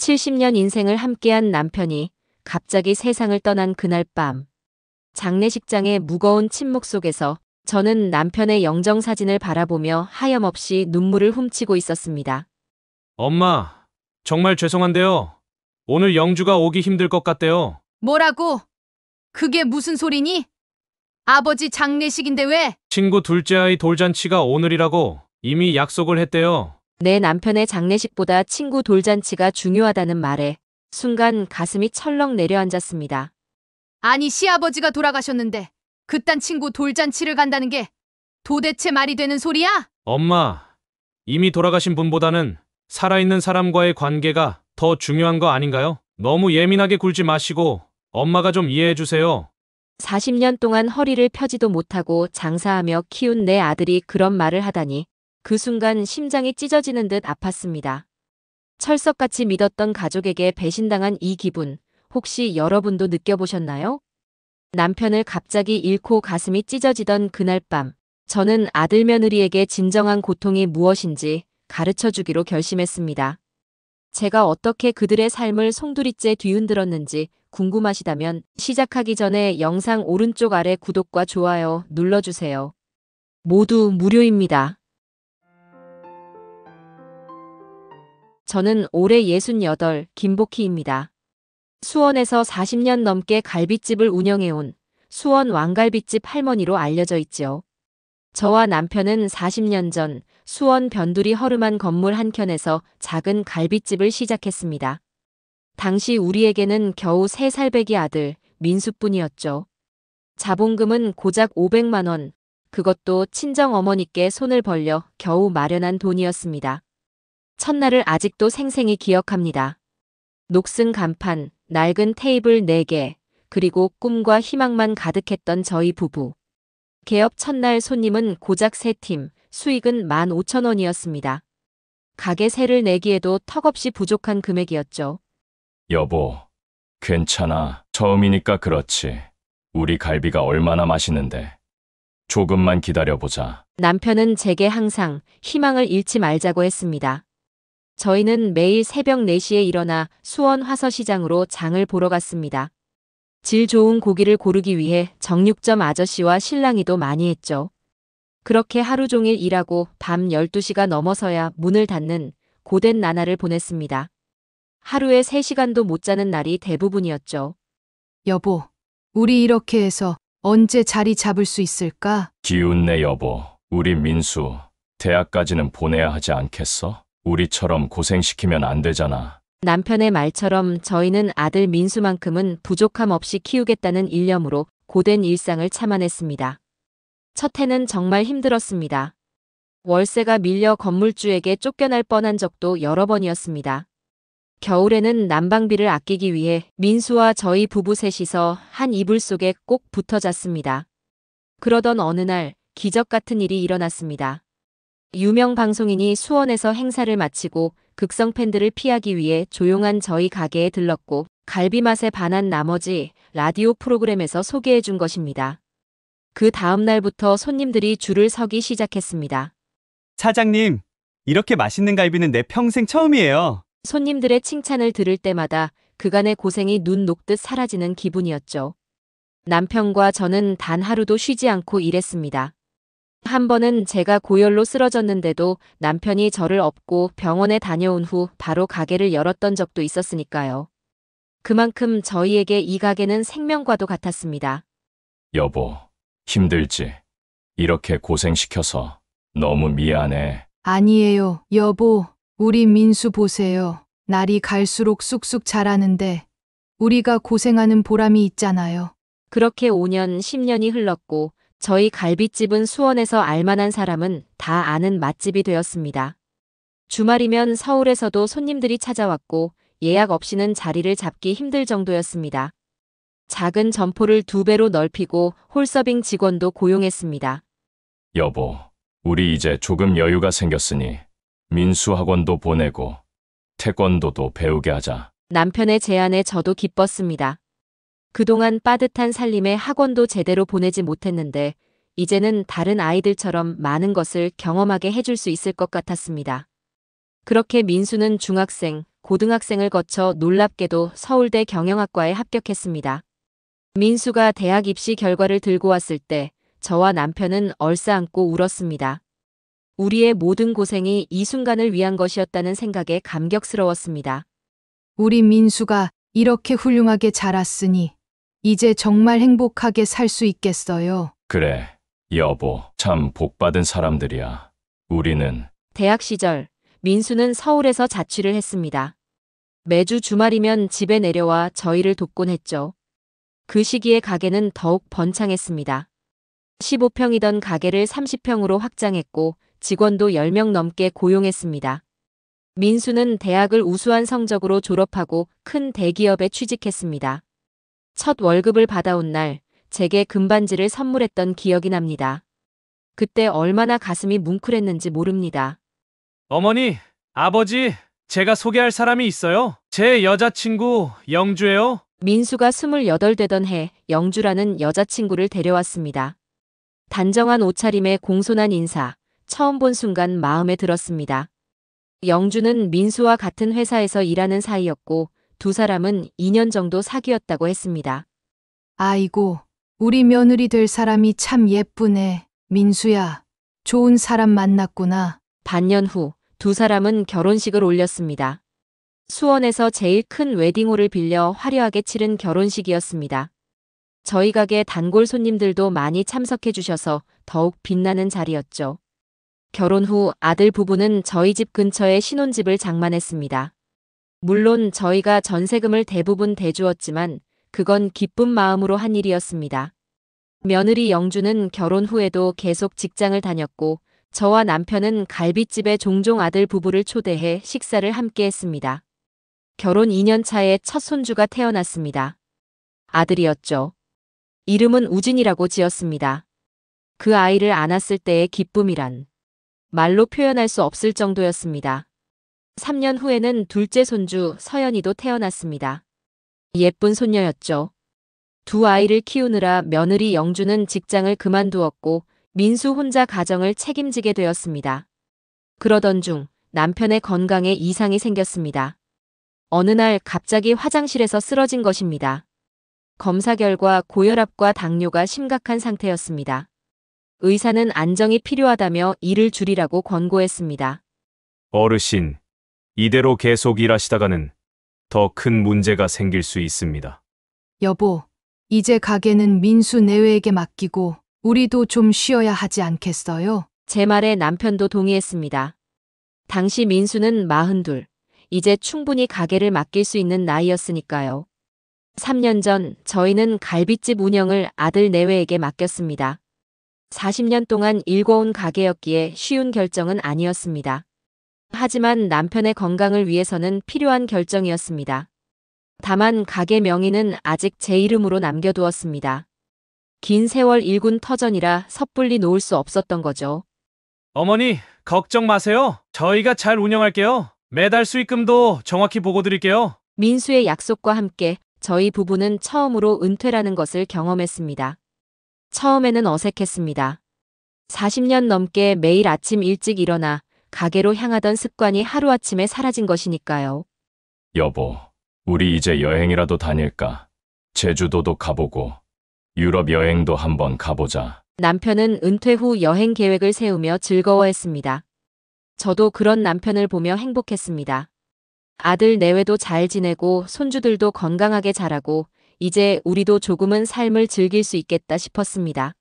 70년 인생을 함께한 남편이 갑자기 세상을 떠난 그날 밤. 장례식장의 무거운 침묵 속에서 저는 남편의 영정사진을 바라보며 하염없이 눈물을 훔치고 있었습니다. 엄마, 정말 죄송한데요. 오늘 영주가 오기 힘들 것 같대요. 뭐라고? 그게 무슨 소리니? 아버지 장례식인데 왜? 친구 둘째 아이 돌잔치가 오늘이라고 이미 약속을 했대요. 내 남편의 장례식보다 친구 돌잔치가 중요하다는 말에 순간 가슴이 철렁 내려앉았습니다. 아니 시아버지가 돌아가셨는데 그딴 친구 돌잔치를 간다는 게 도대체 말이 되는 소리야? 엄마, 이미 돌아가신 분보다는 살아있는 사람과의 관계가 더 중요한 거 아닌가요? 너무 예민하게 굴지 마시고 엄마가 좀 이해해 주세요. 40년 동안 허리를 펴지도 못하고 장사하며 키운 내 아들이 그런 말을 하다니 그 순간 심장이 찢어지는 듯 아팠습니다. 철석같이 믿었던 가족에게 배신당한 이 기분, 혹시 여러분도 느껴보셨나요? 남편을 갑자기 잃고 가슴이 찢어지던 그날 밤, 저는 아들 며느리에게 진정한 고통이 무엇인지 가르쳐 주기로 결심했습니다. 제가 어떻게 그들의 삶을 송두리째 뒤흔들었는지 궁금하시다면 시작하기 전에 영상 오른쪽 아래 구독과 좋아요 눌러주세요. 모두 무료입니다. 저는 올해 68, 김복희입니다. 수원에서 40년 넘게 갈비집을 운영해온 수원 왕갈비집 할머니로 알려져 있지요. 저와 남편은 40년 전 수원 변두리 허름한 건물 한켠에서 작은 갈비집을 시작했습니다. 당시 우리에게는 겨우 3살배기 아들 민수뿐이었죠. 자본금은 고작 500만 원, 그것도 친정어머니께 손을 벌려 겨우 마련한 돈이었습니다. 첫날을 아직도 생생히 기억합니다. 녹슨 간판, 낡은 테이블 4개, 그리고 꿈과 희망만 가득했던 저희 부부. 개업 첫날 손님은 고작 3팀, 수익은 15,000원이었습니다. 가게 세를 내기에도 턱없이 부족한 금액이었죠. 여보, 괜찮아. 처음이니까 그렇지. 우리 갈비가 얼마나 맛있는데. 조금만 기다려보자. 남편은 제게 항상 희망을 잃지 말자고 했습니다. 저희는 매일 새벽 4시에 일어나 수원 화서시장으로 장을 보러 갔습니다. 질 좋은 고기를 고르기 위해 정육점 아저씨와 실랑이도 많이 했죠. 그렇게 하루 종일 일하고 밤 12시가 넘어서야 문을 닫는 고된 나날을 보냈습니다. 하루에 3시간도 못 자는 날이 대부분이었죠. 여보, 우리 이렇게 해서 언제 자리 잡을 수 있을까? 기운내 여보. 우리 민수 대학까지는 보내야 하지 않겠어? 우리처럼 고생시키면 안 되잖아. 남편의 말처럼 저희는 아들 민수만큼은 부족함 없이 키우겠다는 일념으로 고된 일상을 참아냈습니다. 첫 해는 정말 힘들었습니다. 월세가 밀려 건물주에게 쫓겨날 뻔한 적도 여러 번이었습니다. 겨울에는 난방비를 아끼기 위해 민수와 저희 부부 셋이서 한 이불 속에 꼭 붙어 잤습니다. 그러던 어느 날 기적 같은 일이 일어났습니다. 유명 방송인이 수원에서 행사를 마치고 극성 팬들을 피하기 위해 조용한 저희 가게에 들렀고 갈비 맛에 반한 나머지 라디오 프로그램에서 소개해 준 것입니다. 그 다음 날부터 손님들이 줄을 서기 시작했습니다. 사장님, 이렇게 맛있는 갈비는 내 평생 처음이에요. 손님들의 칭찬을 들을 때마다 그간의 고생이 눈 녹듯 사라지는 기분이었죠. 남편과 저는 단 하루도 쉬지 않고 일했습니다. 한 번은 제가 고열로 쓰러졌는데도 남편이 저를 업고 병원에 다녀온 후 바로 가게를 열었던 적도 있었으니까요. 그만큼 저희에게 이 가게는 생명과도 같았습니다. 여보, 힘들지? 이렇게 고생시켜서 너무 미안해. 아니에요, 여보. 우리 민수 보세요. 날이 갈수록 쑥쑥 자라는데 우리가 고생하는 보람이 있잖아요. 그렇게 5년, 10년이 흘렀고 저희 갈비집은 수원에서 알만한 사람은 다 아는 맛집이 되었습니다. 주말이면 서울에서도 손님들이 찾아왔고 예약 없이는 자리를 잡기 힘들 정도였습니다. 작은 점포를 2배로 넓히고 홀서빙 직원도 고용했습니다. 여보, 우리 이제 조금 여유가 생겼으니 민수 학원도 보내고 태권도도 배우게 하자. 남편의 제안에 저도 기뻤습니다. 그동안 빠듯한 살림에 학원도 제대로 보내지 못했는데 이제는 다른 아이들처럼 많은 것을 경험하게 해줄 수 있을 것 같았습니다. 그렇게 민수는 중학생, 고등학생을 거쳐 놀랍게도 서울대 경영학과에 합격했습니다. 민수가 대학 입시 결과를 들고 왔을 때 저와 남편은 얼싸안고 울었습니다. 우리의 모든 고생이 이 순간을 위한 것이었다는 생각에 감격스러웠습니다. 우리 민수가 이렇게 훌륭하게 자랐으니 이제 정말 행복하게 살 수 있겠어요. 그래, 여보. 참 복받은 사람들이야. 우리는 대학 시절 민수는 서울에서 자취를 했습니다. 매주 주말이면 집에 내려와 저희를 돕곤 했죠. 그 시기에 가게는 더욱 번창했습니다. 15평이던 가게를 30평으로 확장했고 직원도 10명 넘게 고용했습니다. 민수는 대학을 우수한 성적으로 졸업하고 큰 대기업에 취직했습니다. 첫 월급을 받아온 날 제게 금반지를 선물했던 기억이 납니다. 그때 얼마나 가슴이 뭉클했는지 모릅니다. 어머니, 아버지, 제가 소개할 사람이 있어요. 제 여자친구 영주예요. 민수가 28 되던 해 영주라는 여자친구를 데려왔습니다. 단정한 옷차림에 공손한 인사, 처음 본 순간 마음에 들었습니다. 영주는 민수와 같은 회사에서 일하는 사이였고 두 사람은 2년 정도 사귀었다고 했습니다. 아이고, 우리 며느리 될 사람이 참 예쁘네. 민수야, 좋은 사람 만났구나. 반년 후 두 사람은 결혼식을 올렸습니다. 수원에서 제일 큰 웨딩홀을 빌려 화려하게 치른 결혼식이었습니다. 저희 가게 단골 손님들도 많이 참석해 주셔서 더욱 빛나는 자리였죠. 결혼 후 아들 부부는 저희 집 근처에 신혼집을 장만했습니다. 물론 저희가 전세금을 대부분 대주었지만 그건 기쁜 마음으로 한 일이었습니다. 며느리 영주는 결혼 후에도 계속 직장을 다녔고 저와 남편은 갈빗집에 종종 아들 부부를 초대해 식사를 함께 했습니다. 결혼 2년 차에 첫 손주가 태어났습니다. 아들이었죠. 이름은 우진이라고 지었습니다. 그 아이를 안았을 때의 기쁨이란 말로 표현할 수 없을 정도였습니다. 3년 후에는 둘째 손주 서연이도 태어났습니다. 예쁜 손녀였죠. 두 아이를 키우느라 며느리 영주는 직장을 그만두었고 민수 혼자 가정을 책임지게 되었습니다. 그러던 중 남편의 건강에 이상이 생겼습니다. 어느 날 갑자기 화장실에서 쓰러진 것입니다. 검사 결과 고혈압과 당뇨가 심각한 상태였습니다. 의사는 안정이 필요하다며 일을 줄이라고 권고했습니다. 어르신, 이대로 계속 일하시다가는 더 큰 문제가 생길 수 있습니다. 여보, 이제 가게는 민수 내외에게 맡기고 우리도 좀 쉬어야 하지 않겠어요? 제 말에 남편도 동의했습니다. 당시 민수는 42, 이제 충분히 가게를 맡길 수 있는 나이였으니까요. 3년 전 저희는 갈빗집 운영을 아들 내외에게 맡겼습니다. 40년 동안 일궈온 가게였기에 쉬운 결정은 아니었습니다. 하지만 남편의 건강을 위해서는 필요한 결정이었습니다. 다만 가게 명의는 아직 제 이름으로 남겨두었습니다. 긴 세월 일군 터전이라 섣불리 놓을 수 없었던 거죠. 어머니, 걱정 마세요. 저희가 잘 운영할게요. 매달 수익금도 정확히 보고 드릴게요. 민수의 약속과 함께 저희 부부는 처음으로 은퇴라는 것을 경험했습니다. 처음에는 어색했습니다. 40년 넘게 매일 아침 일찍 일어나 가게로 향하던 습관이 하루아침에 사라진 것이니까요. 여보, 우리 이제 여행이라도 다닐까? 제주도도 가보고 유럽 여행도 한번 가보자. 남편은 은퇴 후 여행 계획을 세우며 즐거워했습니다. 저도 그런 남편을 보며 행복했습니다. 아들 내외도 잘 지내고 손주들도 건강하게 자라고 이제 우리도 조금은 삶을 즐길 수 있겠다 싶었습니다.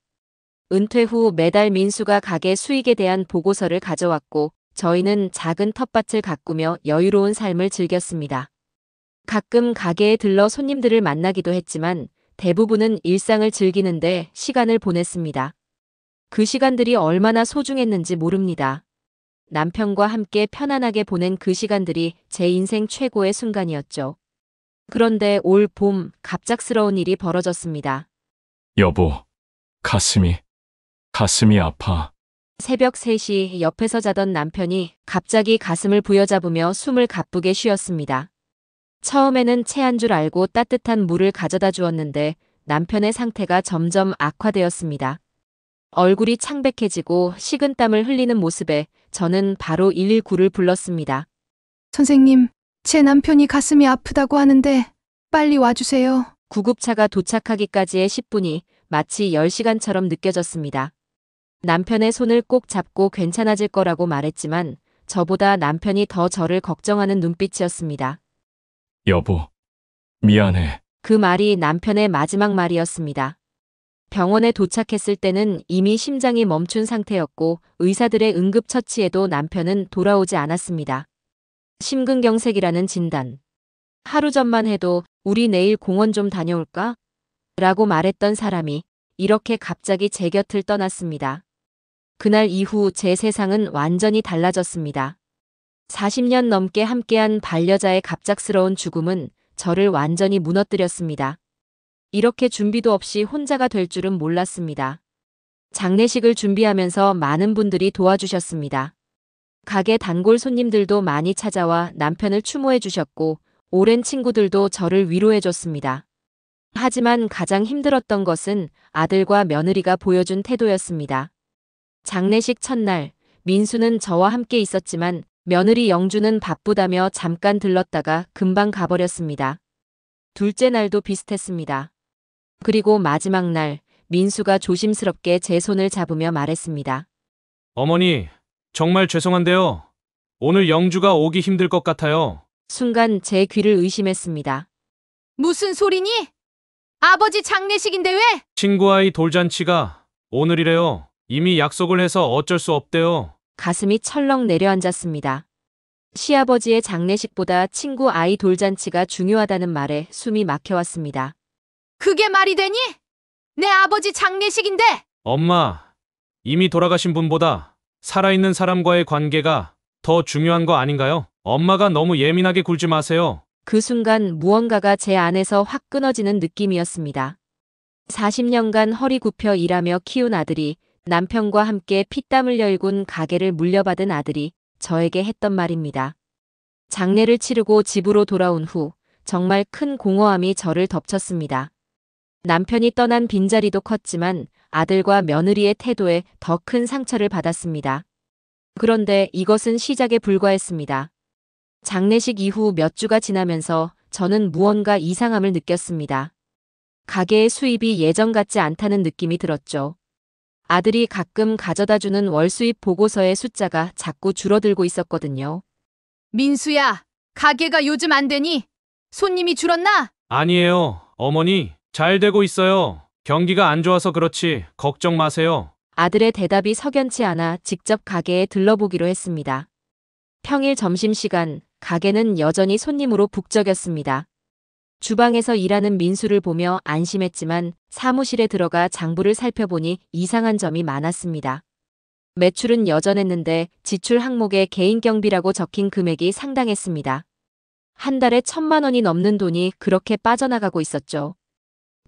은퇴 후 매달 민수가 가게 수익에 대한 보고서를 가져왔고 저희는 작은 텃밭을 가꾸며 여유로운 삶을 즐겼습니다. 가끔 가게에 들러 손님들을 만나기도 했지만 대부분은 일상을 즐기는데 시간을 보냈습니다. 그 시간들이 얼마나 소중했는지 모릅니다. 남편과 함께 편안하게 보낸 그 시간들이 제 인생 최고의 순간이었죠. 그런데 올 봄 갑작스러운 일이 벌어졌습니다. 여보, 가슴이 아파. 새벽 3시 옆에서 자던 남편이 갑자기 가슴을 부여잡으며 숨을 가쁘게 쉬었습니다. 처음에는 체한 줄 알고 따뜻한 물을 가져다 주었는데 남편의 상태가 점점 악화되었습니다. 얼굴이 창백해지고 식은땀을 흘리는 모습에 저는 바로 119를 불렀습니다. 선생님, 제 남편이 가슴이 아프다고 하는데 빨리 와주세요. 구급차가 도착하기까지의 10분이 마치 10시간처럼 느껴졌습니다. 남편의 손을 꼭 잡고 괜찮아질 거라고 말했지만 저보다 남편이 더 저를 걱정하는 눈빛이었습니다. 여보, 미안해. 그 말이 남편의 마지막 말이었습니다. 병원에 도착했을 때는 이미 심장이 멈춘 상태였고 의사들의 응급처치에도 남편은 돌아오지 않았습니다. 심근경색이라는 진단. 하루 전만 해도 우리 내일 공원 좀 다녀올까? 라고 말했던 사람이 이렇게 갑자기 제 곁을 떠났습니다. 그날 이후 제 세상은 완전히 달라졌습니다. 40년 넘게 함께한 반려자의 갑작스러운 죽음은 저를 완전히 무너뜨렸습니다. 이렇게 준비도 없이 혼자가 될 줄은 몰랐습니다. 장례식을 준비하면서 많은 분들이 도와주셨습니다. 가게 단골 손님들도 많이 찾아와 남편을 추모해 주셨고 오랜 친구들도 저를 위로해 줬습니다. 하지만 가장 힘들었던 것은 아들과 며느리가 보여준 태도였습니다. 장례식 첫날, 민수는 저와 함께 있었지만 며느리 영주는 바쁘다며 잠깐 들렀다가 금방 가버렸습니다. 둘째 날도 비슷했습니다. 그리고 마지막 날, 민수가 조심스럽게 제 손을 잡으며 말했습니다. 어머니, 정말 죄송한데요. 오늘 영주가 오기 힘들 것 같아요. 순간 제 귀를 의심했습니다. 무슨 소리니? 아버지 장례식인데 왜? 친구 아이 돌잔치가 오늘이래요. 이미 약속을 해서 어쩔 수 없대요. 가슴이 철렁 내려앉았습니다. 시아버지의 장례식보다 친구 아이 돌잔치가 중요하다는 말에 숨이 막혀왔습니다. 그게 말이 되니? 내 아버지 장례식인데! 엄마, 이미 돌아가신 분보다 살아있는 사람과의 관계가 더 중요한 거 아닌가요? 엄마가 너무 예민하게 굴지 마세요. 그 순간 무언가가 제 안에서 확 끊어지는 느낌이었습니다. 40년간 허리 굽혀 일하며 키운 아들이 남편과 함께 피땀 흘려 일군 가게를 물려받은 아들이 저에게 했던 말입니다. 장례를 치르고 집으로 돌아온 후 정말 큰 공허함이 저를 덮쳤습니다. 남편이 떠난 빈자리도 컸지만 아들과 며느리의 태도에 더 큰 상처를 받았습니다. 그런데 이것은 시작에 불과했습니다. 장례식 이후 몇 주가 지나면서 저는 무언가 이상함을 느꼈습니다. 가게의 수입이 예전 같지 않다는 느낌이 들었죠. 아들이 가끔 가져다주는 월수입 보고서의 숫자가 자꾸 줄어들고 있었거든요. 민수야, 가게가 요즘 안 되니? 손님이 줄었나? 아니에요, 어머니. 잘 되고 있어요. 경기가 안 좋아서 그렇지 걱정 마세요. 아들의 대답이 석연치 않아 직접 가게에 들러보기로 했습니다. 평일 점심시간, 가게는 여전히 손님으로 북적였습니다. 주방에서 일하는 민수를 보며 안심했지만 사무실에 들어가 장부를 살펴보니 이상한 점이 많았습니다. 매출은 여전했는데 지출 항목에 개인 경비라고 적힌 금액이 상당했습니다. 한 달에 1,000만 원이 넘는 돈이 그렇게 빠져나가고 있었죠.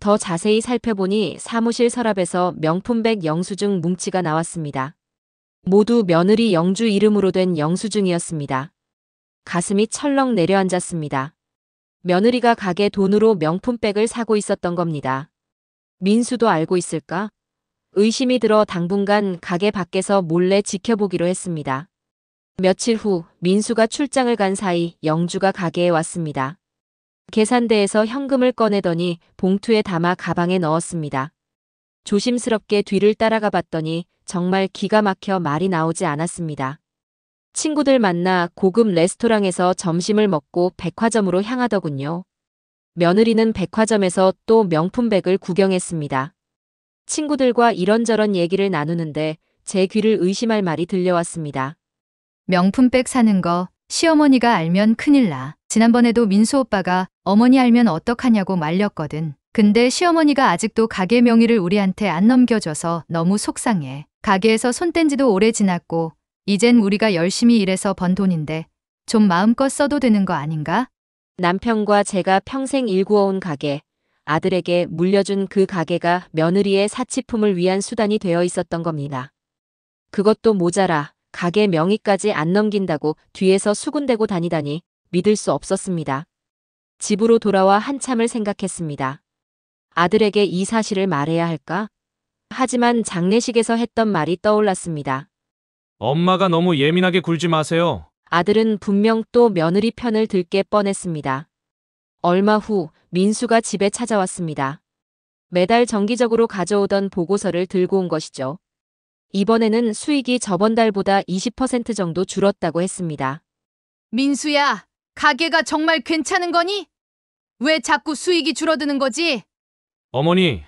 더 자세히 살펴보니 사무실 서랍에서 명품백 영수증 뭉치가 나왔습니다. 모두 며느리 영주 이름으로 된 영수증이었습니다. 가슴이 철렁 내려앉았습니다. 며느리가 가게 돈으로 명품백을 사고 있었던 겁니다. 민수도 알고 있을까? 의심이 들어 당분간 가게 밖에서 몰래 지켜보기로 했습니다. 며칠 후 민수가 출장을 간 사이 영주가 가게에 왔습니다. 계산대에서 현금을 꺼내더니 봉투에 담아 가방에 넣었습니다. 조심스럽게 뒤를 따라가 봤더니 정말 기가 막혀 말이 나오지 않았습니다. 친구들 만나 고급 레스토랑에서 점심을 먹고 백화점으로 향하더군요. 며느리는 백화점에서 또 명품백을 구경했습니다. 친구들과 이런저런 얘기를 나누는데 제 귀를 의심할 말이 들려왔습니다. 명품백 사는 거 시어머니가 알면 큰일 나. 지난번에도 민수 오빠가 어머니 알면 어떡하냐고 말렸거든. 근데 시어머니가 아직도 가게 명의를 우리한테 안 넘겨줘서 너무 속상해. 가게에서 손 뗀 지도 오래 지났고 이젠 우리가 열심히 일해서 번 돈인데 좀 마음껏 써도 되는 거 아닌가? 남편과 제가 평생 일구어온 가게, 아들에게 물려준 그 가게가 며느리의 사치품을 위한 수단이 되어 있었던 겁니다. 그것도 모자라 가게 명의까지 안 넘긴다고 뒤에서 수군대고 다니다니 믿을 수 없었습니다. 집으로 돌아와 한참을 생각했습니다. 아들에게 이 사실을 말해야 할까? 하지만 장례식에서 했던 말이 떠올랐습니다. 엄마가 너무 예민하게 굴지 마세요. 아들은 분명 또 며느리 편을 들게 뻔했습니다. 얼마 후 민수가 집에 찾아왔습니다. 매달 정기적으로 가져오던 보고서를 들고 온 것이죠. 이번에는 수익이 저번 달보다 20% 정도 줄었다고 했습니다. 민수야, 가게가 정말 괜찮은 거니? 왜 자꾸 수익이 줄어드는 거지? 어머니,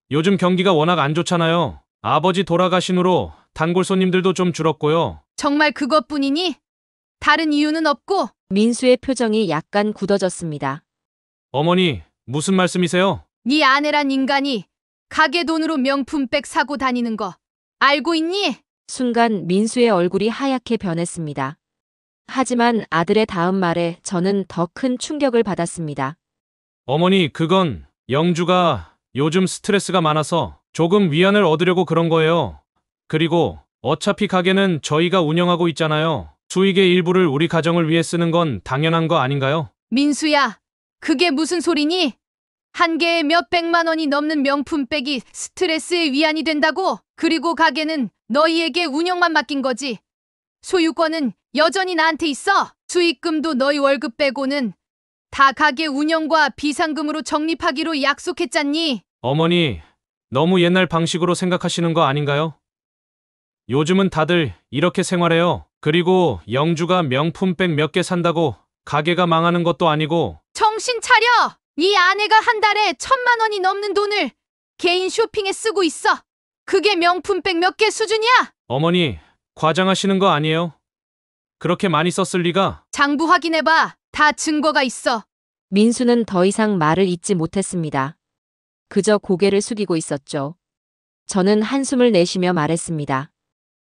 요즘 경기가 워낙 안 좋잖아요. 아버지 돌아가신 후로 단골 손님들도 좀 줄었고요. 정말 그것뿐이니? 다른 이유는 없고? 민수의 표정이 약간 굳어졌습니다. 어머니, 무슨 말씀이세요? 네 아내란 인간이 가게 돈으로 명품백 사고 다니는 거 알고 있니? 순간 민수의 얼굴이 하얗게 변했습니다. 하지만 아들의 다음 말에 저는 더 큰 충격을 받았습니다. 어머니, 그건 영주가 요즘 스트레스가 많아서 조금 위안을 얻으려고 그런 거예요. 그리고 어차피 가게는 저희가 운영하고 있잖아요. 수익의 일부를 우리 가정을 위해 쓰는 건 당연한 거 아닌가요? 민수야, 그게 무슨 소리니? 한 개에 몇백만 원이 넘는 명품백이 스트레스의 위안이 된다고? 그리고 가게는 너희에게 운영만 맡긴 거지. 소유권은 여전히 나한테 있어. 수익금도 너희 월급 빼고는 다 가게 운영과 비상금으로 적립하기로 약속했잖니. 어머니, 너무 옛날 방식으로 생각하시는 거 아닌가요? 요즘은 다들 이렇게 생활해요. 그리고 영주가 명품백 몇 개 산다고 가게가 망하는 것도 아니고. 정신 차려! 네 아내가 한 달에 1,000만 원이 넘는 돈을 개인 쇼핑에 쓰고 있어. 그게 명품백 몇 개 수준이야? 어머니, 과장하시는 거 아니에요? 그렇게 많이 썼을 리가. 장부 확인해봐. 다 증거가 있어. 민수는 더 이상 말을 잇지 못했습니다. 그저 고개를 숙이고 있었죠. 저는 한숨을 내쉬며 말했습니다.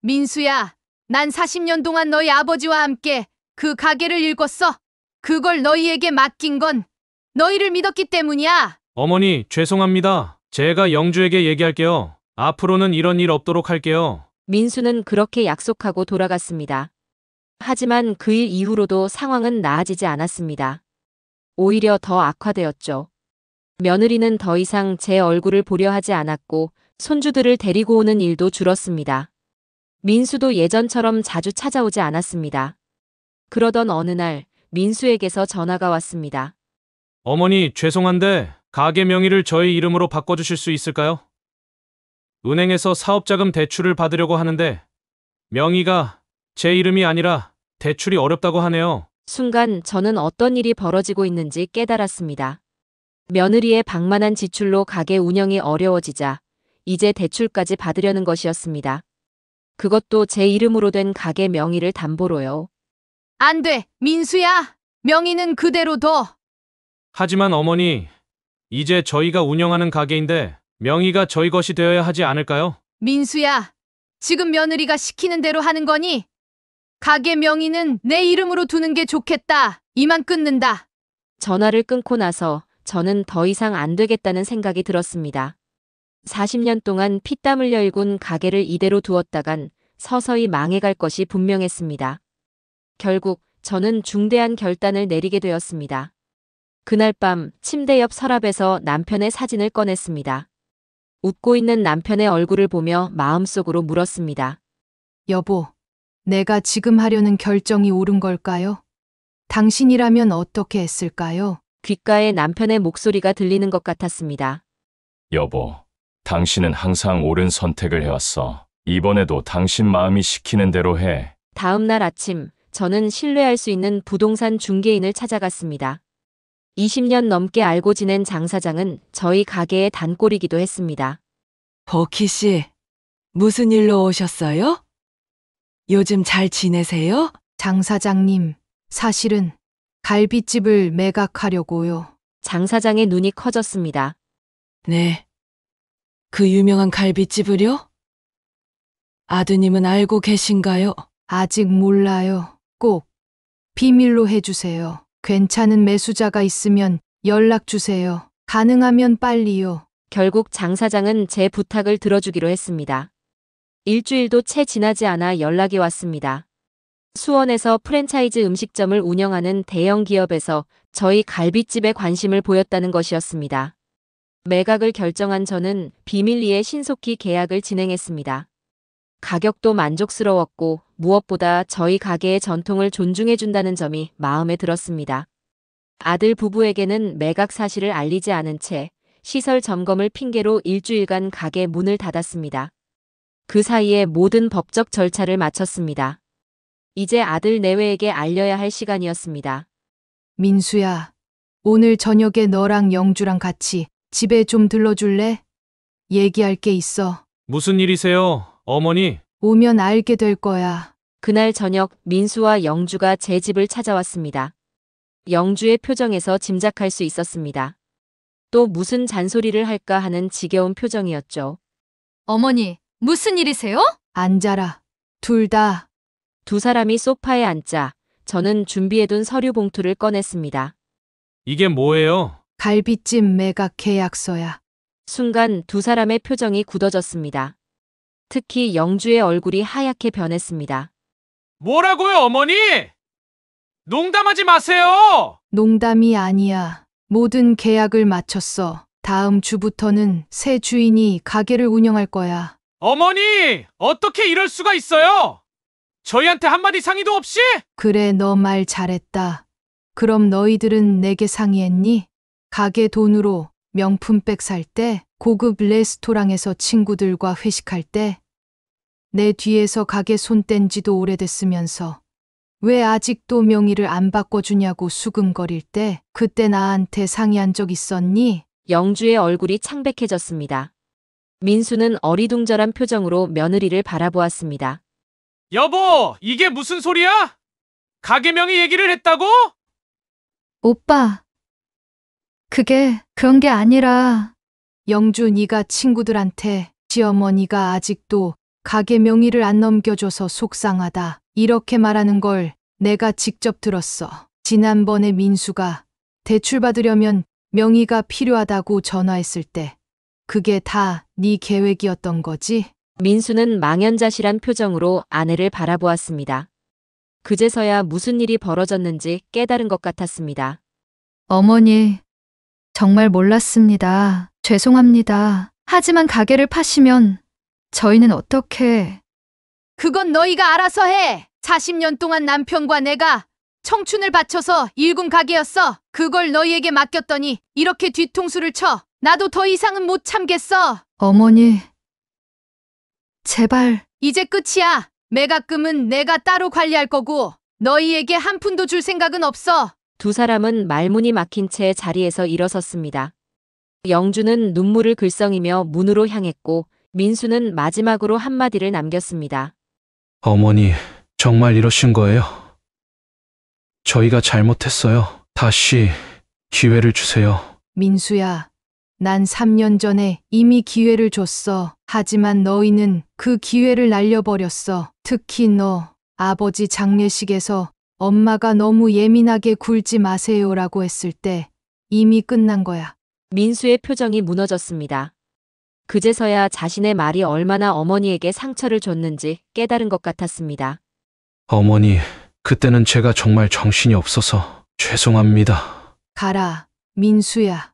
민수야, 난 40년 동안 너희 아버지와 함께 그 가게를 일궜어. 그걸 너희에게 맡긴 건 너희를 믿었기 때문이야. 어머니, 죄송합니다. 제가 영주에게 얘기할게요. 앞으로는 이런 일 없도록 할게요. 민수는 그렇게 약속하고 돌아갔습니다. 하지만 그 일 이후로도 상황은 나아지지 않았습니다. 오히려 더 악화되었죠. 며느리는 더 이상 제 얼굴을 보려 하지 않았고 손주들을 데리고 오는 일도 줄었습니다. 민수도 예전처럼 자주 찾아오지 않았습니다. 그러던 어느 날 민수에게서 전화가 왔습니다. 어머니, 죄송한데 가게 명의를 저희 이름으로 바꿔주실 수 있을까요? 은행에서 사업자금 대출을 받으려고 하는데 명의가 제 이름이 아니라 대출이 어렵다고 하네요. 순간 저는 어떤 일이 벌어지고 있는지 깨달았습니다. 며느리의 방만한 지출로 가게 운영이 어려워지자 이제 대출까지 받으려는 것이었습니다. 그것도 제 이름으로 된 가게 명의를 담보로요. 안 돼, 민수야. 명의는 그대로 둬. 하지만 어머니, 이제 저희가 운영하는 가게인데 명의가 저희 것이 되어야 하지 않을까요? 민수야, 지금 며느리가 시키는 대로 하는 거니? 가게 명의는 내 이름으로 두는 게 좋겠다. 이만 끊는다. 전화를 끊고 나서 저는 더 이상 안 되겠다는 생각이 들었습니다. 40년 동안 피땀 흘려 일군 가게를 이대로 두었다간 서서히 망해갈 것이 분명했습니다. 결국 저는 중대한 결단을 내리게 되었습니다. 그날 밤 침대 옆 서랍에서 남편의 사진을 꺼냈습니다. 웃고 있는 남편의 얼굴을 보며 마음속으로 물었습니다. 여보, 내가 지금 하려는 결정이 옳은 걸까요? 당신이라면 어떻게 했을까요? 귓가에 남편의 목소리가 들리는 것 같았습니다. 여보, 당신은 항상 옳은 선택을 해왔어. 이번에도 당신 마음이 시키는 대로 해. 다음 날 아침 저는 신뢰할 수 있는 부동산 중개인을 찾아갔습니다. 20년 넘게 알고 지낸 장 사장은 저희 가게의 단골이기도 했습니다. 버키 씨, 무슨 일로 오셨어요? 요즘 잘 지내세요? 장 사장님, 사실은 갈비집을 매각하려고요. 장 사장의 눈이 커졌습니다. 네. 그 유명한 갈비집을요? 아드님은 알고 계신가요? 아직 몰라요. 꼭 비밀로 해주세요. 괜찮은 매수자가 있으면 연락 주세요. 가능하면 빨리요. 결국 장 사장은 제 부탁을 들어주기로 했습니다. 일주일도 채 지나지 않아 연락이 왔습니다. 수원에서 프랜차이즈 음식점을 운영하는 대형 기업에서 저희 갈비집에 관심을 보였다는 것이었습니다. 매각을 결정한 저는 비밀리에 신속히 계약을 진행했습니다. 가격도 만족스러웠고 무엇보다 저희 가게의 전통을 존중해준다는 점이 마음에 들었습니다. 아들 부부에게는 매각 사실을 알리지 않은 채 시설 점검을 핑계로 일주일간 가게 문을 닫았습니다. 그 사이에 모든 법적 절차를 마쳤습니다. 이제 아들 내외에게 알려야 할 시간이었습니다. 민수야, 오늘 저녁에 너랑 영주랑 같이 집에 좀 들러줄래? 얘기할 게 있어. 무슨 일이세요, 어머니? 오면 알게 될 거야. 그날 저녁 민수와 영주가 제 집을 찾아왔습니다. 영주의 표정에서 짐작할 수 있었습니다. 또 무슨 잔소리를 할까 하는 지겨운 표정이었죠. 어머니, 무슨 일이세요? 앉아라. 둘 다. 두 사람이 소파에 앉자 저는 준비해둔 서류 봉투를 꺼냈습니다. 이게 뭐예요? 갈비찜 매각 계약서야. 순간 두 사람의 표정이 굳어졌습니다. 특히 영주의 얼굴이 하얗게 변했습니다. 뭐라고요, 어머니? 농담하지 마세요! 농담이 아니야. 모든 계약을 마쳤어. 다음 주부터는 새 주인이 가게를 운영할 거야. 어머니! 어떻게 이럴 수가 있어요? 저희한테 한마디 상의도 없이? 그래, 너 말 잘했다. 그럼 너희들은 내게 상의했니? 가게 돈으로 명품백 살 때, 고급 레스토랑에서 친구들과 회식할 때, 내 뒤에서 가게 손 뗀 지도 오래됐으면서 왜 아직도 명의를 안 바꿔주냐고 수근거릴 때, 그때 나한테 상의한 적 있었니? 영주의 얼굴이 창백해졌습니다. 민수는 어리둥절한 표정으로 며느리를 바라보았습니다. 여보, 이게 무슨 소리야? 가게명의 얘기를 했다고? 오빠, 그게 그런 게 아니라 영주, 네가 친구들한테 시어머니가 아직도 가게 명의를 안 넘겨줘서 속상하다, 이렇게 말하는 걸 내가 직접 들었어. 지난번에 민수가 대출 받으려면 명의가 필요하다고 전화했을 때 그게 다 네 계획이었던 거지? 민수는 망연자실한 표정으로 아내를 바라보았습니다. 그제서야 무슨 일이 벌어졌는지 깨달은 것 같았습니다. 어머니, 정말 몰랐습니다. 죄송합니다. 하지만 가게를 파시면 저희는 어떻게... 그건 너희가 알아서 해. 40년 동안 남편과 내가 청춘을 바쳐서 일군 가게였어. 그걸 너희에게 맡겼더니 이렇게 뒤통수를 쳐. 나도 더 이상은 못 참겠어. 어머니, 제발... 이제 끝이야. 매각금은 내가 따로 관리할 거고 너희에게 한 푼도 줄 생각은 없어. 두 사람은 말문이 막힌 채 자리에서 일어섰습니다. 영주는 눈물을 글썽이며 문으로 향했고 민수는 마지막으로 한마디를 남겼습니다. 어머니, 정말 이러신 거예요? 저희가 잘못했어요. 다시 기회를 주세요. 민수야, 난 3년 전에 이미 기회를 줬어. 하지만 너희는 그 기회를 날려버렸어. 특히 너, 아버지 장례식에서 엄마가 너무 예민하게 굴지 마세요라고 했을 때 이미 끝난 거야. 민수의 표정이 무너졌습니다. 그제서야 자신의 말이 얼마나 어머니에게 상처를 줬는지 깨달은 것 같았습니다. 어머니, 그때는 제가 정말 정신이 없어서 죄송합니다. 가라, 민수야.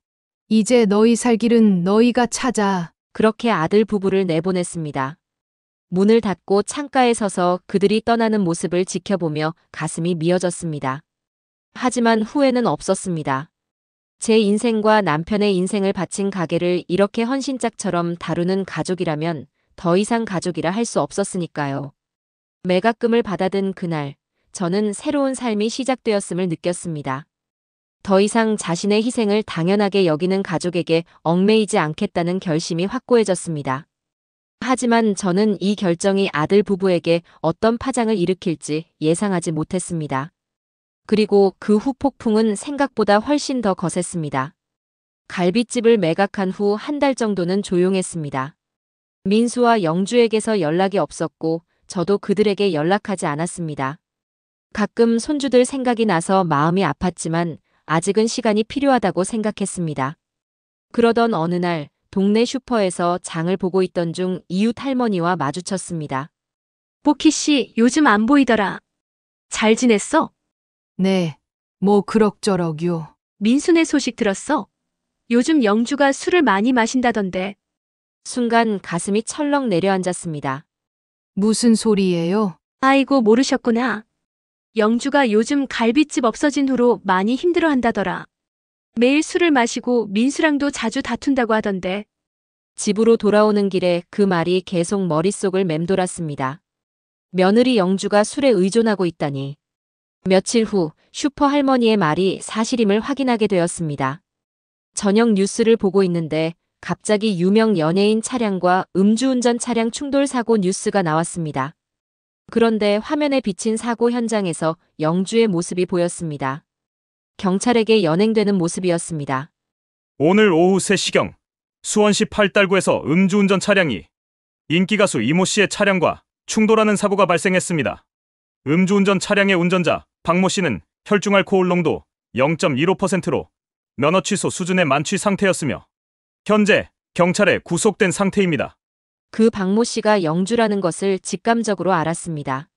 이제 너희 살 길은 너희가 찾아. 그렇게 아들 부부를 내보냈습니다. 문을 닫고 창가에 서서 그들이 떠나는 모습을 지켜보며 가슴이 미어졌습니다. 하지만 후회는 없었습니다. 제 인생과 남편의 인생을 바친 가게를 이렇게 헌신짝처럼 다루는 가족이라면 더 이상 가족이라 할 수 없었으니까요. 매각금을 받아든 그날, 저는 새로운 삶이 시작되었음을 느꼈습니다. 더 이상 자신의 희생을 당연하게 여기는 가족에게 얽매이지 않겠다는 결심이 확고해졌습니다. 하지만 저는 이 결정이 아들 부부에게 어떤 파장을 일으킬지 예상하지 못했습니다. 그리고 그 후 폭풍은 생각보다 훨씬 더 거셌습니다. 갈빗집을 매각한 후 한 달 정도는 조용했습니다. 민수와 영주에게서 연락이 없었고 저도 그들에게 연락하지 않았습니다. 가끔 손주들 생각이 나서 마음이 아팠지만 아직은 시간이 필요하다고 생각했습니다. 그러던 어느 날 동네 슈퍼에서 장을 보고 있던 중 이웃 할머니와 마주쳤습니다. 보키 씨, 요즘 안 보이더라. 잘 지냈어? 네, 뭐 그럭저럭요. 민수네 소식 들었어? 요즘 영주가 술을 많이 마신다던데. 순간 가슴이 철렁 내려앉았습니다. 무슨 소리예요? 아이고, 모르셨구나. 영주가 요즘 갈빗집 없어진 후로 많이 힘들어 한다더라. 매일 술을 마시고 민수랑도 자주 다툰다고 하던데. 집으로 돌아오는 길에 그 말이 계속 머릿속을 맴돌았습니다. 며느리 영주가 술에 의존하고 있다니. 며칠 후 슈퍼 할머니의 말이 사실임을 확인하게 되었습니다. 저녁 뉴스를 보고 있는데 갑자기 유명 연예인 차량과 음주운전 차량 충돌 사고 뉴스가 나왔습니다. 그런데 화면에 비친 사고 현장에서 영주의 모습이 보였습니다. 경찰에게 연행되는 모습이었습니다. 오늘 오후 3시경 수원시 팔달구에서 음주운전 차량이 인기가수 이모 씨의 차량과 충돌하는 사고가 발생했습니다. 음주운전 차량의 운전자 박모 씨는 혈중 알코올 농도 0.15%로 면허 취소 수준의 만취 상태였으며 현재 경찰에 구속된 상태입니다. 그 박모 씨가 영주라는 것을 직감적으로 알았습니다.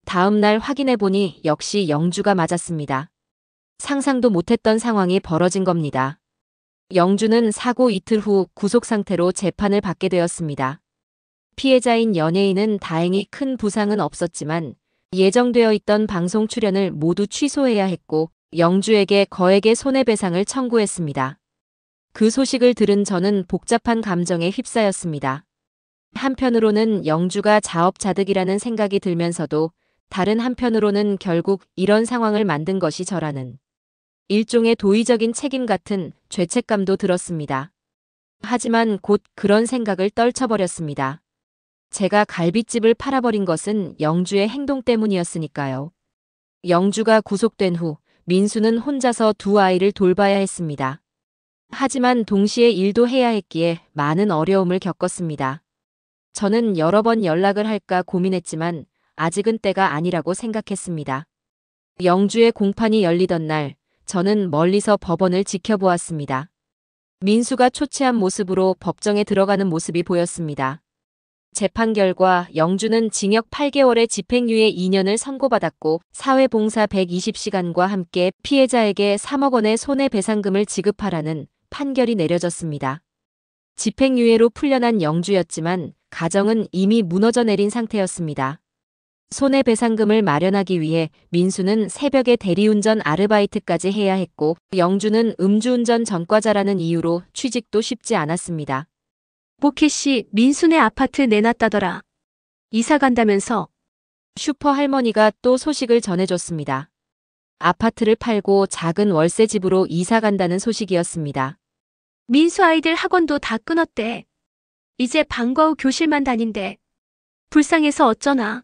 다음 날 확인해 보니 역시 영주가 맞았습니다. 상상도 못했던 상황이 벌어진 겁니다. 영주는 사고 이틀 후 구속 상태로 재판을 받게 되었습니다. 피해자인 연예인은 다행히 큰 부상은 없었지만 예정되어 있던 방송 출연을 모두 취소해야 했고 영주에게 거액의 손해배상을 청구했습니다. 그 소식을 들은 저는 복잡한 감정에 휩싸였습니다. 한편으로는 영주가 자업자득이라는 생각이 들면서도 다른 한편으로는 결국 이런 상황을 만든 것이 저라는 일종의 도의적인 책임 같은 죄책감도 들었습니다. 하지만 곧 그런 생각을 떨쳐버렸습니다. 제가 갈빗집을 팔아버린 것은 영주의 행동 때문이었으니까요. 영주가 구속된 후 민수는 혼자서 두 아이를 돌봐야 했습니다. 하지만 동시에 일도 해야 했기에 많은 어려움을 겪었습니다. 저는 여러 번 연락을 할까 고민했지만 아직은 때가 아니라고 생각했습니다. 영주의 공판이 열리던 날 저는 멀리서 법원을 지켜보았습니다. 민수가 초췌한 모습으로 법정에 들어가는 모습이 보였습니다. 재판 결과 영주는 징역 8개월에 집행유예 2년을 선고받았고 사회봉사 120시간과 함께 피해자에게 3억 원의 손해배상금을 지급하라는 판결이 내려졌습니다. 집행유예로 풀려난 영주였지만 가정은 이미 무너져 내린 상태였습니다. 손해배상금을 마련하기 위해 민수는 새벽에 대리운전 아르바이트까지 해야 했고 영주는 음주운전 전과자라는 이유로 취직도 쉽지 않았습니다. 복희 씨, 민수네 아파트 내놨다더라. 이사 간다면서. 슈퍼 할머니가 또 소식을 전해줬습니다. 아파트를 팔고 작은 월세 집으로 이사 간다는 소식이었습니다. 민수 아이들 학원도 다 끊었대. 이제 방과 후 교실만 다닌대. 불쌍해서 어쩌나.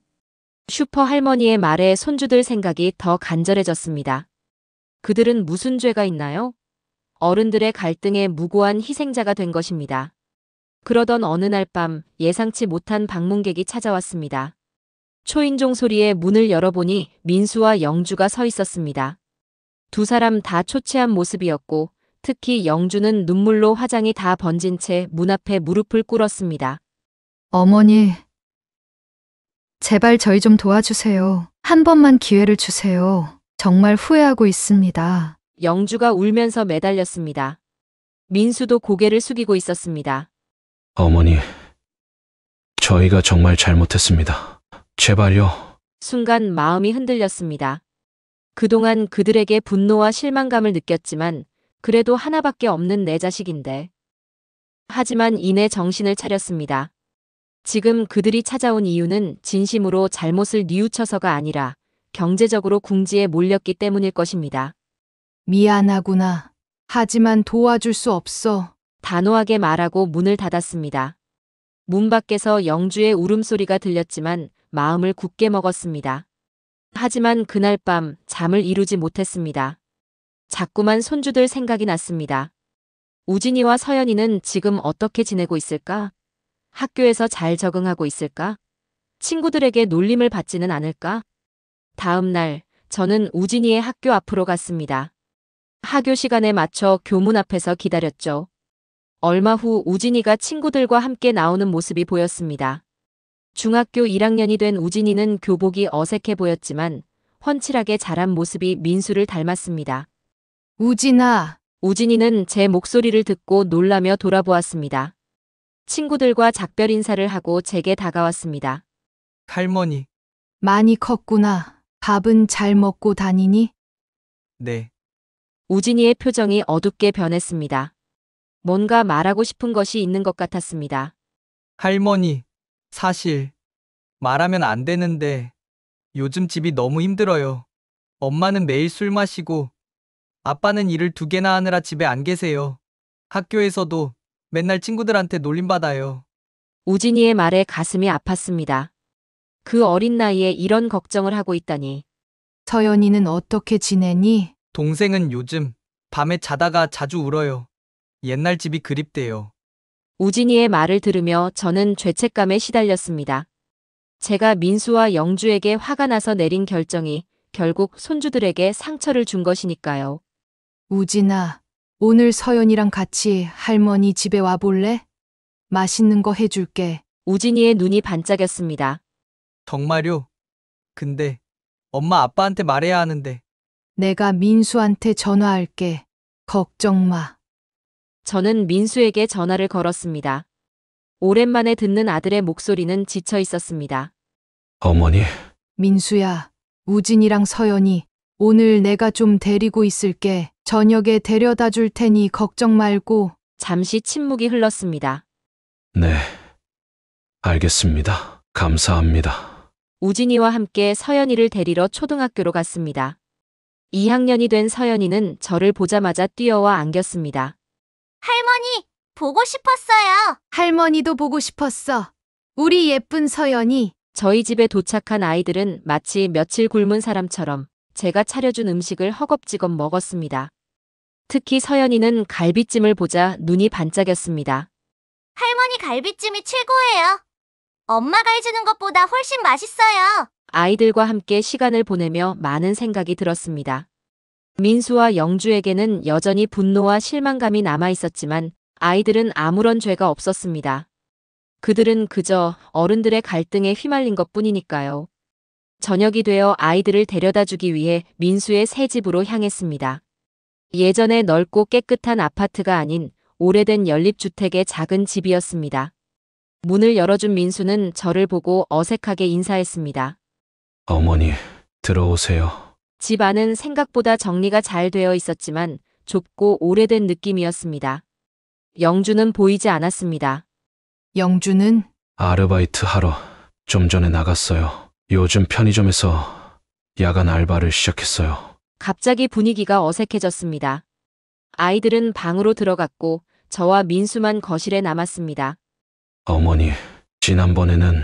슈퍼 할머니의 말에 손주들 생각이 더 간절해졌습니다. 그들은 무슨 죄가 있나요? 어른들의 갈등에 무고한 희생자가 된 것입니다. 그러던 어느 날 밤 예상치 못한 방문객이 찾아왔습니다. 초인종 소리에 문을 열어보니 민수와 영주가 서 있었습니다. 두 사람 다 초췌한 모습이었고 특히 영주는 눈물로 화장이 다 번진 채 문 앞에 무릎을 꿇었습니다. 어머니, 제발 저희 좀 도와주세요. 한 번만 기회를 주세요. 정말 후회하고 있습니다. 영주가 울면서 매달렸습니다. 민수도 고개를 숙이고 있었습니다. 어머니, 저희가 정말 잘못했습니다. 제발요. 순간 마음이 흔들렸습니다. 그동안 그들에게 분노와 실망감을 느꼈지만 그래도 하나밖에 없는 내 자식인데. 하지만 이내 정신을 차렸습니다. 지금 그들이 찾아온 이유는 진심으로 잘못을 뉘우쳐서가 아니라 경제적으로 궁지에 몰렸기 때문일 것입니다. 미안하구나. 하지만 도와줄 수 없어. 단호하게 말하고 문을 닫았습니다. 문 밖에서 영주의 울음소리가 들렸지만 마음을 굳게 먹었습니다. 하지만 그날 밤 잠을 이루지 못했습니다. 자꾸만 손주들 생각이 났습니다. 우진이와 서연이는 지금 어떻게 지내고 있을까? 학교에서 잘 적응하고 있을까? 친구들에게 놀림을 받지는 않을까? 다음 날 저는 우진이의 학교 앞으로 갔습니다. 하교 시간에 맞춰 교문 앞에서 기다렸죠. 얼마 후 우진이가 친구들과 함께 나오는 모습이 보였습니다. 중학교 1학년이 된 우진이는 교복이 어색해 보였지만 훤칠하게 자란 모습이 민수를 닮았습니다. 우진아, 우진이는 제 목소리를 듣고 놀라며 돌아보았습니다. 친구들과 작별 인사를 하고 제게 다가왔습니다. 할머니, 많이 컸구나. 밥은 잘 먹고 다니니? 네. 우진이의 표정이 어둡게 변했습니다. 뭔가 말하고 싶은 것이 있는 것 같았습니다. 할머니, 사실 말하면 안 되는데 요즘 집이 너무 힘들어요. 엄마는 매일 술 마시고 아빠는 일을 2개나 하느라 집에 안 계세요. 학교에서도 맨날 친구들한테 놀림받아요. 우진이의 말에 가슴이 아팠습니다. 그 어린 나이에 이런 걱정을 하고 있다니. 서연이는 어떻게 지내니? 동생은 요즘 밤에 자다가 자주 울어요. 옛날 집이 그립대요. 우진이의 말을 들으며 저는 죄책감에 시달렸습니다. 제가 민수와 영주에게 화가 나서 내린 결정이 결국 손주들에게 상처를 준 것이니까요. 우진아, 오늘 서연이랑 같이 할머니 집에 와볼래? 맛있는 거 해줄게. 우진이의 눈이 반짝였습니다. 정말요? 근데 엄마 아빠한테 말해야 하는데. 내가 민수한테 전화할게. 걱정 마. 저는 민수에게 전화를 걸었습니다. 오랜만에 듣는 아들의 목소리는 지쳐 있었습니다. 어머니, 민수야, 우진이랑 서연이 오늘 내가 좀 데리고 있을게. 저녁에 데려다 줄 테니 걱정 말고. 잠시 침묵이 흘렀습니다. 네. 알겠습니다. 감사합니다. 우진이와 함께 서연이를 데리러 초등학교로 갔습니다. 2학년이 된 서연이는 저를 보자마자 뛰어와 안겼습니다. 할머니, 보고 싶었어요. 할머니도 보고 싶었어. 우리 예쁜 서연이. 저희 집에 도착한 아이들은 마치 며칠 굶은 사람처럼 제가 차려준 음식을 허겁지겁 먹었습니다. 특히 서연이는 갈비찜을 보자 눈이 반짝였습니다. 할머니 갈비찜이 최고예요. 엄마가 해주는 것보다 훨씬 맛있어요. 아이들과 함께 시간을 보내며 많은 생각이 들었습니다. 민수와 영주에게는 여전히 분노와 실망감이 남아 있었지만 아이들은 아무런 죄가 없었습니다. 그들은 그저 어른들의 갈등에 휘말린 것뿐이니까요. 저녁이 되어 아이들을 데려다 주기 위해 민수의 새 집으로 향했습니다. 예전에 넓고 깨끗한 아파트가 아닌 오래된 연립주택의 작은 집이었습니다. 문을 열어준 민수는 저를 보고 어색하게 인사했습니다. 어머니, 들어오세요. 집 안은 생각보다 정리가 잘 되어 있었지만 좁고 오래된 느낌이었습니다. 영주는 보이지 않았습니다. 영주는? 아르바이트 하러 좀 전에 나갔어요. 요즘 편의점에서 야간 알바를 시작했어요. 갑자기 분위기가 어색해졌습니다. 아이들은 방으로 들어갔고 저와 민수만 거실에 남았습니다. 어머니, 지난번에는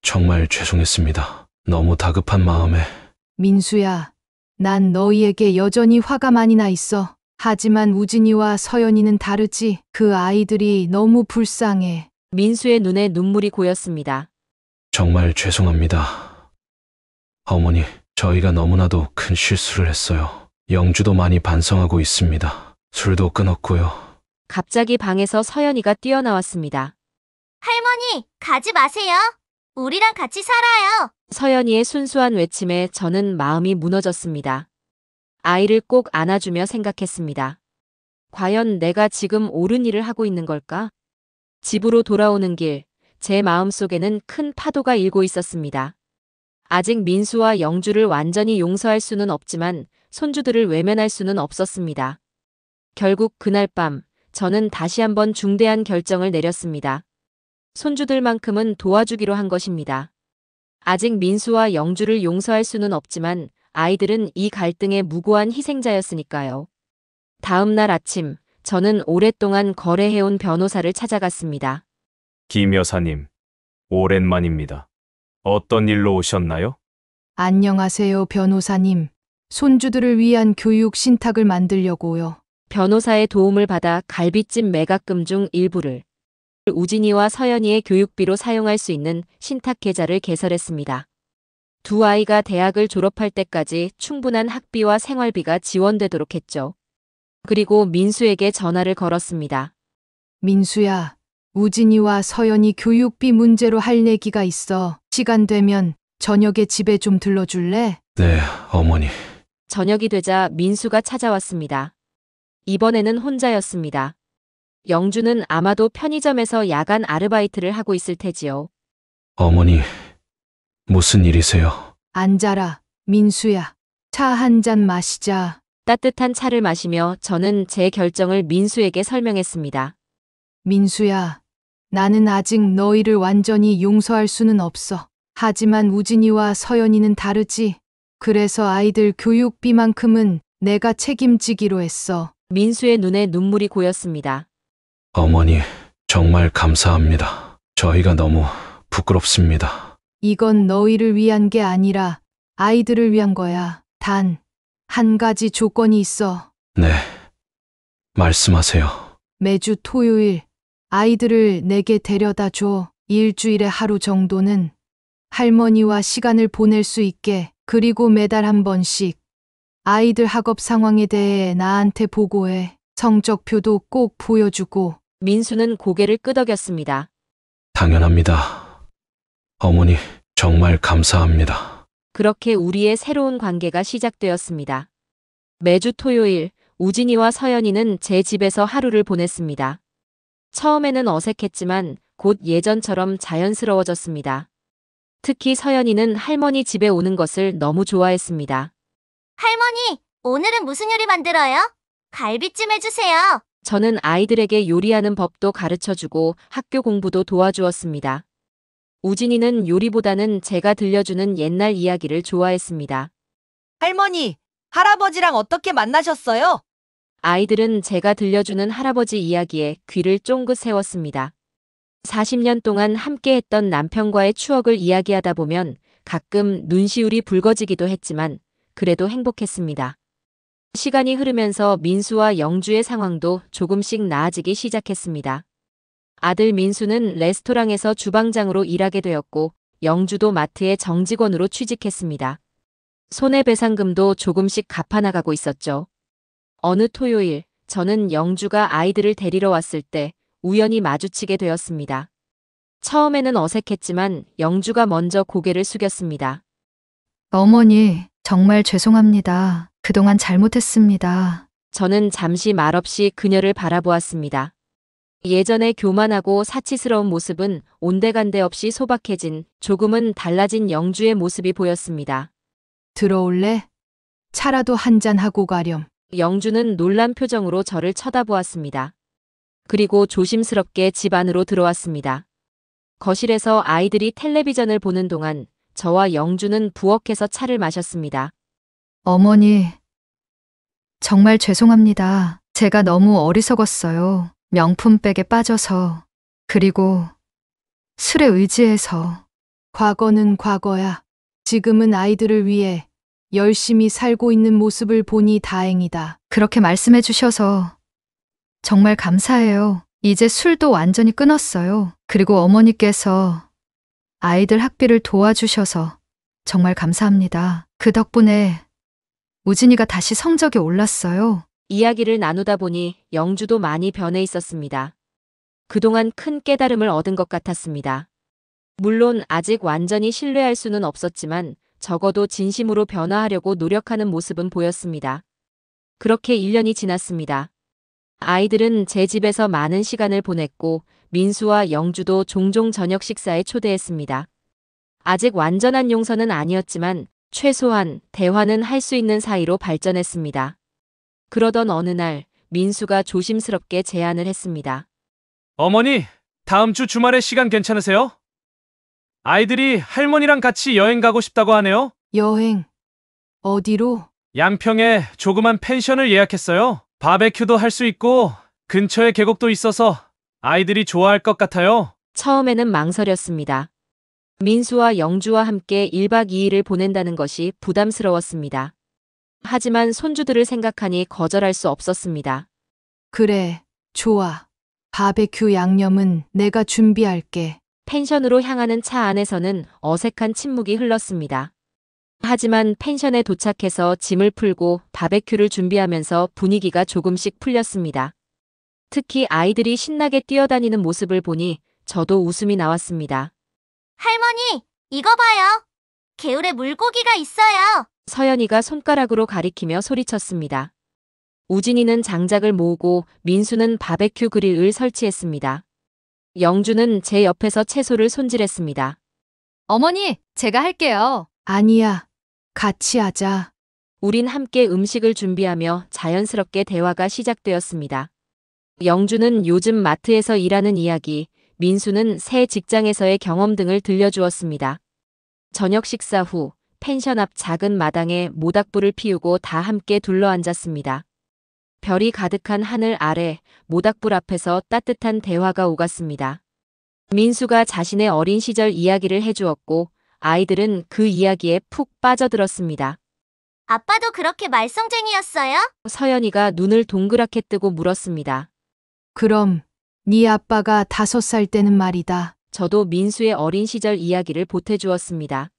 정말 죄송했습니다. 너무 다급한 마음에. 민수야, 난 너희에게 여전히 화가 많이 나 있어. 하지만 우진이와 서연이는 다르지. 그 아이들이 너무 불쌍해. 민수의 눈에 눈물이 고였습니다. 정말 죄송합니다. 어머니, 저희가 너무나도 큰 실수를 했어요. 영주도 많이 반성하고 있습니다. 술도 끊었고요. 갑자기 방에서 서연이가 뛰어나왔습니다. 할머니, 가지 마세요. 우리랑 같이 살아요. 서연이의 순수한 외침에 저는 마음이 무너졌습니다. 아이를 꼭 안아주며 생각했습니다. 과연 내가 지금 옳은 일을 하고 있는 걸까? 집으로 돌아오는 길, 제 마음속에는 큰 파도가 일고 있었습니다. 아직 민수와 영주를 완전히 용서할 수는 없지만 손주들을 외면할 수는 없었습니다. 결국 그날 밤, 저는 다시 한번 중대한 결정을 내렸습니다. 손주들만큼은 도와주기로 한 것입니다. 아직 민수와 영주를 용서할 수는 없지만 아이들은 이 갈등의 무고한 희생자였으니까요. 다음 날 아침, 저는 오랫동안 거래해온 변호사를 찾아갔습니다. 김 여사님, 오랜만입니다. 어떤 일로 오셨나요? 안녕하세요, 변호사님. 손주들을 위한 교육 신탁을 만들려고요. 변호사의 도움을 받아 갈비찜 매각금 중 일부를 우진이와 서연이의 교육비로 사용할 수 있는 신탁 계좌를 개설했습니다. 두 아이가 대학을 졸업할 때까지 충분한 학비와 생활비가 지원되도록 했죠. 그리고 민수에게 전화를 걸었습니다. 민수야, 우진이와 서연이 교육비 문제로 할 얘기가 있어. 시간 되면 저녁에 집에 좀 들러줄래? 네, 어머니. 저녁이 되자 민수가 찾아왔습니다. 이번에는 혼자였습니다. 영주는 아마도 편의점에서 야간 아르바이트를 하고 있을 테지요. 어머니, 무슨 일이세요? 앉아라, 민수야. 차 한 잔 마시자. 따뜻한 차를 마시며 저는 제 결정을 민수에게 설명했습니다. 민수야, 나는 아직 너희를 완전히 용서할 수는 없어. 하지만 우진이와 서연이는 다르지. 그래서 아이들 교육비만큼은 내가 책임지기로 했어. 민수의 눈에 눈물이 고였습니다. 어머니, 정말 감사합니다. 저희가 너무 부끄럽습니다. 이건 너희를 위한 게 아니라 아이들을 위한 거야. 단, 한 가지 조건이 있어. 네, 말씀하세요. 매주 토요일 아이들을 내게 데려다 줘. 일주일에 하루 정도는 할머니와 시간을 보낼 수 있게. 그리고 매달 한 번씩 아이들 학업 상황에 대해 나한테 보고해. 성적표도 꼭 보여주고. 민수는 고개를 끄덕였습니다. 당연합니다. 어머니, 정말 감사합니다. 그렇게 우리의 새로운 관계가 시작되었습니다. 매주 토요일 우진이와 서연이는 제 집에서 하루를 보냈습니다. 처음에는 어색했지만 곧 예전처럼 자연스러워졌습니다. 특히 서연이는 할머니 집에 오는 것을 너무 좋아했습니다. 할머니, 오늘은 무슨 요리 만들어요? 갈비찜 해주세요. 저는 아이들에게 요리하는 법도 가르쳐주고 학교 공부도 도와주었습니다. 우진이는 요리보다는 제가 들려주는 옛날 이야기를 좋아했습니다. 할머니, 할아버지랑 어떻게 만나셨어요? 아이들은 제가 들려주는 할아버지 이야기에 귀를 쫑긋 세웠습니다. 40년 동안 함께했던 남편과의 추억을 이야기하다 보면 가끔 눈시울이 붉어지기도 했지만 그래도 행복했습니다. 시간이 흐르면서 민수와 영주의 상황도 조금씩 나아지기 시작했습니다. 아들 민수는 레스토랑에서 주방장으로 일하게 되었고 영주도 마트의 정직원으로 취직했습니다. 손해배상금도 조금씩 갚아나가고 있었죠. 어느 토요일 저는 영주가 아이들을 데리러 왔을 때 우연히 마주치게 되었습니다. 처음에는 어색했지만 영주가 먼저 고개를 숙였습니다. 어머니, 정말 죄송합니다. 그동안 잘못했습니다. 저는 잠시 말없이 그녀를 바라보았습니다. 예전에 교만하고 사치스러운 모습은 온데간데 없이 소박해진, 조금은 달라진 영주의 모습이 보였습니다. 들어올래? 차라도 한 잔 하고 가렴. 영주는 놀란 표정으로 저를 쳐다보았습니다. 그리고 조심스럽게 집 안으로 들어왔습니다. 거실에서 아이들이 텔레비전을 보는 동안 저와 영주는 부엌에서 차를 마셨습니다. 어머니, 정말 죄송합니다. 제가 너무 어리석었어요. 명품백에 빠져서, 그리고 술에 의지해서. 과거는 과거야. 지금은 아이들을 위해 열심히 살고 있는 모습을 보니 다행이다. 그렇게 말씀해 주셔서 정말 감사해요. 이제 술도 완전히 끊었어요. 그리고 어머니께서 아이들 학비를 도와주셔서 정말 감사합니다. 그 덕분에 우진이가 다시 성적이 올랐어요. 이야기를 나누다 보니 영주도 많이 변해 있었습니다. 그동안 큰 깨달음을 얻은 것 같았습니다. 물론 아직 완전히 신뢰할 수는 없었지만 적어도 진심으로 변화하려고 노력하는 모습은 보였습니다. 그렇게 1년이 지났습니다. 아이들은 제 집에서 많은 시간을 보냈고 민수와 영주도 종종 저녁 식사에 초대했습니다. 아직 완전한 용서는 아니었지만 최소한 대화는 할 수 있는 사이로 발전했습니다. 그러던 어느 날 민수가 조심스럽게 제안을 했습니다. 어머니, 다음 주 주말에 시간 괜찮으세요? 아이들이 할머니랑 같이 여행 가고 싶다고 하네요. 여행? 어디로? 양평에 조그만 펜션을 예약했어요. 바베큐도 할 수 있고 근처에 계곡도 있어서 아이들이 좋아할 것 같아요. 처음에는 망설였습니다. 민수와 영주와 함께 1박 2일을 보낸다는 것이 부담스러웠습니다. 하지만 손주들을 생각하니 거절할 수 없었습니다. 그래, 좋아. 바베큐 양념은 내가 준비할게. 펜션으로 향하는 차 안에서는 어색한 침묵이 흘렀습니다. 하지만 펜션에 도착해서 짐을 풀고 바베큐를 준비하면서 분위기가 조금씩 풀렸습니다. 특히 아이들이 신나게 뛰어다니는 모습을 보니 저도 웃음이 나왔습니다. 할머니, 이거 봐요. 개울에 물고기가 있어요. 서연이가 손가락으로 가리키며 소리쳤습니다. 우진이는 장작을 모으고 민수는 바베큐 그릴을 설치했습니다. 영주는 제 옆에서 채소를 손질했습니다. 어머니, 제가 할게요. 아니야. 같이 하자. 우린 함께 음식을 준비하며 자연스럽게 대화가 시작되었습니다. 영주는 요즘 마트에서 일하는 이야기, 민수는 새 직장에서의 경험 등을 들려주었습니다. 저녁 식사 후 펜션 앞 작은 마당에 모닥불을 피우고 다 함께 둘러앉았습니다. 별이 가득한 하늘 아래 모닥불 앞에서 따뜻한 대화가 오갔습니다. 민수가 자신의 어린 시절 이야기를 해주었고 아이들은 그 이야기에 푹 빠져들었습니다. 아빠도 그렇게 말썽쟁이였어요? 서연이가 눈을 동그랗게 뜨고 물었습니다. 그럼 네 아빠가 5살 때는 말이다. 저도 민수의 어린 시절 이야기를 보태주었습니다.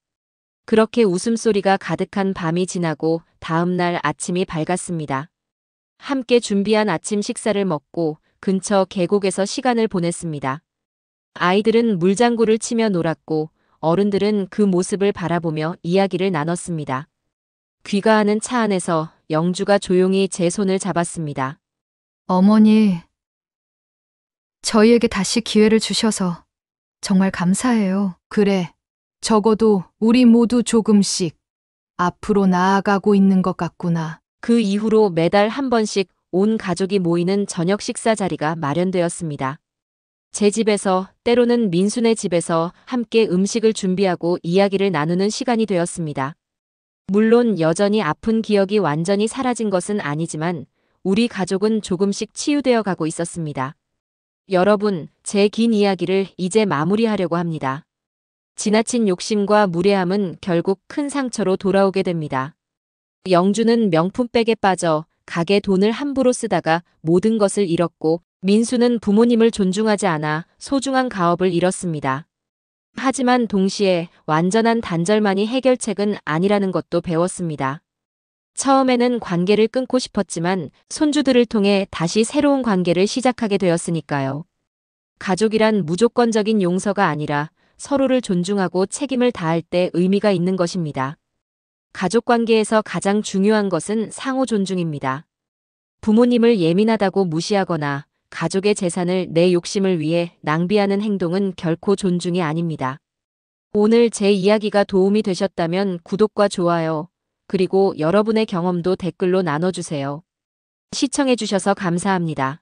그렇게 웃음소리가 가득한 밤이 지나고 다음 날 아침이 밝았습니다. 함께 준비한 아침 식사를 먹고 근처 계곡에서 시간을 보냈습니다. 아이들은 물장구를 치며 놀았고 어른들은 그 모습을 바라보며 이야기를 나눴습니다. 귀가하는 차 안에서 영주가 조용히 제 손을 잡았습니다. 어머니, 저희에게 다시 기회를 주셔서 정말 감사해요. 그래. 적어도 우리 모두 조금씩 앞으로 나아가고 있는 것 같구나. 그 이후로 매달 한 번씩 온 가족이 모이는 저녁 식사 자리가 마련되었습니다. 제 집에서 때로는 민수네 집에서 함께 음식을 준비하고 이야기를 나누는 시간이 되었습니다. 물론 여전히 아픈 기억이 완전히 사라진 것은 아니지만 우리 가족은 조금씩 치유되어 가고 있었습니다. 여러분, 제 긴 이야기를 이제 마무리하려고 합니다. 지나친 욕심과 무례함은 결국 큰 상처로 돌아오게 됩니다. 영주는 명품백에 빠져 가게 돈을 함부로 쓰다가 모든 것을 잃었고 민수는 부모님을 존중하지 않아 소중한 가업을 잃었습니다. 하지만 동시에 완전한 단절만이 해결책은 아니라는 것도 배웠습니다. 처음에는 관계를 끊고 싶었지만 손주들을 통해 다시 새로운 관계를 시작하게 되었으니까요. 가족이란 무조건적인 용서가 아니라 서로를 존중하고 책임을 다할 때 의미가 있는 것입니다. 가족 관계에서 가장 중요한 것은 상호 존중입니다. 부모님을 예민하다고 무시하거나 가족의 재산을 내 욕심을 위해 낭비하는 행동은 결코 존중이 아닙니다. 오늘 제 이야기가 도움이 되셨다면 구독과 좋아요, 그리고 여러분의 경험도 댓글로 나눠주세요. 시청해주셔서 감사합니다.